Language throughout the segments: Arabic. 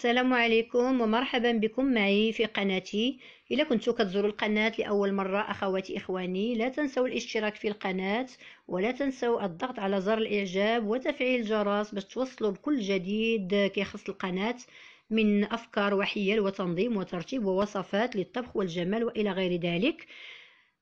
السلام عليكم ومرحبا بكم معي في قناتي. إذا كنتوا كتزوروا القناة لأول مرة أخواتي إخواني، لا تنسوا الاشتراك في القناة ولا تنسوا الضغط على زر الإعجاب وتفعيل الجرس باش توصلوا بكل جديد كيخص القناة من أفكار وحيل وتنظيم وترتيب ووصفات للطبخ والجمال وإلى غير ذلك.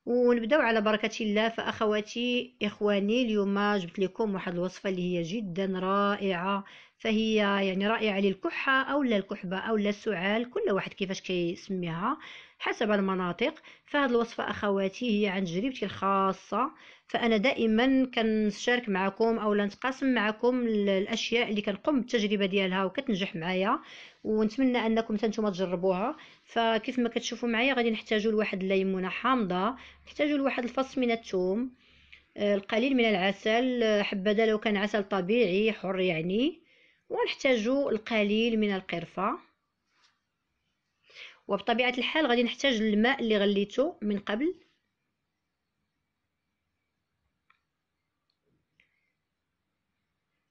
ونبداو على بركة الله. فأخواتي إخواني، اليوم جبت لكم واحد الوصفة اللي هي جدا رائعة، فهي يعني رائعة للكحة أو الكحبة أو السعال، كل واحد كيفاش كيسميها حسب المناطق. فهاد الوصفة أخواتي هي عن تجربتي الخاصة، فأنا دائما كنشارك معكم أو نتقاسم معكم الأشياء اللي كنقوم بالتجربة ديالها وكتنجح معايا، ونتمنى أنكم نتوما تجربوها. فكيف ما كتشوفوا معايا غادي نحتاجوا لواحد الليمونه حامضه، نحتاجوا لواحد الفص من الثوم، القليل من العسل، حبذا لو كان عسل طبيعي حر يعني، ونحتاجوا القليل من القرفه. وبطبيعه الحال غادي نحتاج الماء اللي غليته من قبل.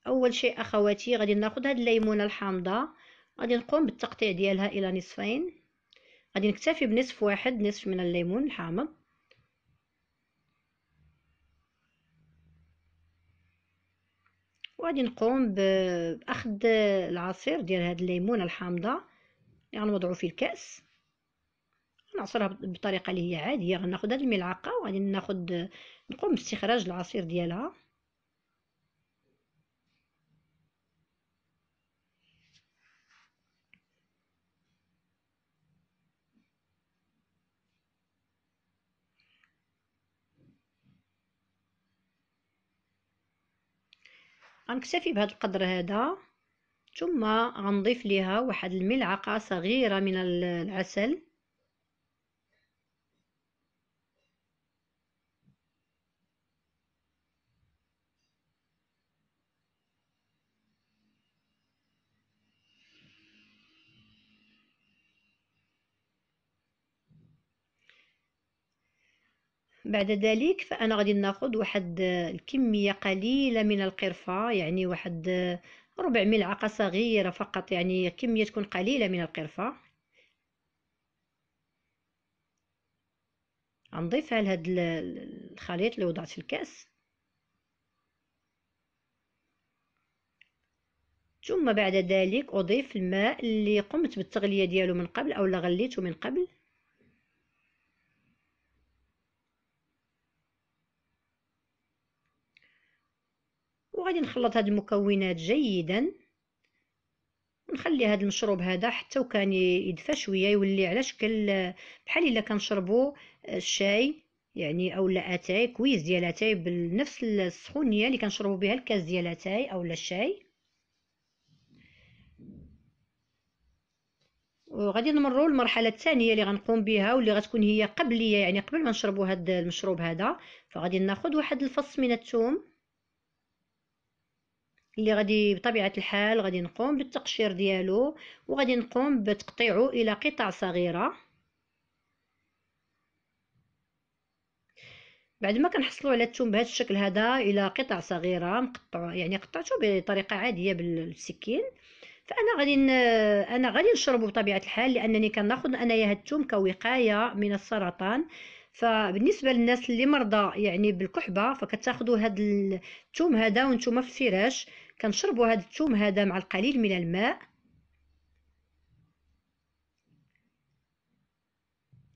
اول شيء اخواتي غادي ناخذ هاد الليمونه الحامضه، غادي نقوم بالتقطيع ديالها الى نصفين. غادي نكتفي بنصف واحد، نصف من الليمون الحامض. وغادي نقوم باخذ العصير ديال هاد الليمونه الحامضه اللي غنوضعو في الكاس، نعصرها بطريقه اللي هي عاديه. غناخذ هاد الملعقه وغادي نقوم باستخراج العصير ديالها. غنكتفي بهذا القدر هذا، ثم غنضيف ليها واحد الملعقه صغيره من العسل. بعد ذلك فانا غادي ناخذ واحد الكميه قليله من القرفه، يعني واحد ربع ملعقه صغيره فقط، يعني كميه تكون قليله من القرفه. غنضيفها لهاد الخليط اللي وضعت في الكاس. ثم بعد ذلك اضيف الماء اللي قمت بالتغليه ديالو من قبل او لا غليته من قبل. وغادي نخلط هاد المكونات جيدا، ونخلي هاد المشروب هذا حتى وكان يدفى شويه، يولي على شكل بحال الا كنشربوا الشاي يعني، او لا اتاي كويس ديال اتاي بنفس السخونيه اللي كنشربوا بها الكاس ديال اتاي او لا الشاي. وغادي نمروا للمرحله الثانيه اللي غنقوم بها واللي غتكون هي قبليه، يعني قبل ما نشربوا هاد المشروب هذا. فغادي ناخذ واحد الفص من الثوم اللي غادي بطبيعه الحال غادي نقوم بالتقشير ديالو، وغادي نقوم بتقطيعه الى قطع صغيره. بعد ما كنحصلوا على الثوم بهذا الشكل هذا الى قطع صغيره مقطع، يعني قطعته بطريقه عاديه بالسكين، انا غادي نشربه بطبيعه الحال، لانني كناخذ انايا هاد الثوم كوقايه من السرطان. فبالنسبه للناس اللي مرضى يعني بالكحبه، فكتاخذوا هاد الثوم هذا وانتم في الفراش، كنشربوا هاد الثوم هذا مع القليل من الماء.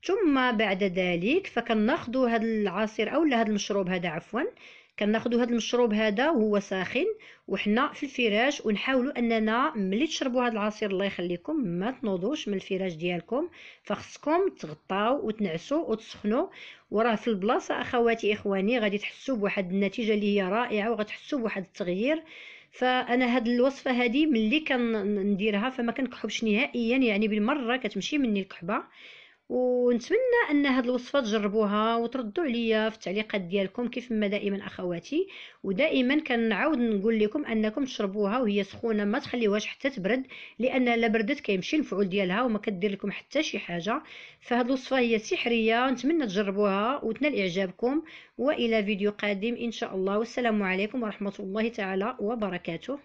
ثم بعد ذلك فكناخذوا هذا العصير او هذا المشروب هذا، عفوا كناخذوا هذا المشروب هذا وهو ساخن وحنا في الفراش، ونحاولوا اننا ملي تشربوا هذا العصير الله يخليكم ما تنوضوش من الفراش ديالكم، فخصكم تغطاو وتنعسوا وتسخنوا. وراه في البلاصه اخواتي اخواني غادي تحسوا بواحد النتيجه اللي هي رائعه، وغتحسوا بواحد التغيير. فانا هاد الوصفه هذه ملي كنديرها فما كنكحبش نهائيا، يعني بالمره كتمشي مني الكحبه. ونتمنى ان هاد الوصفه تجربوها وتردوا عليا في التعليقات ديالكم كيف ما دائما اخواتي. ودائما كنعاود نقول لكم انكم تشربوها وهي سخونه، ما تخليوهاش حتى تبرد، لان لا بردت كيمشي المفعول ديالها وما كدير لكم حتى شي حاجه. فهاد الوصفه هي سحريه، نتمنى تجربوها وتنال اعجابكم. والى فيديو قادم ان شاء الله، والسلام عليكم ورحمه الله تعالى وبركاته.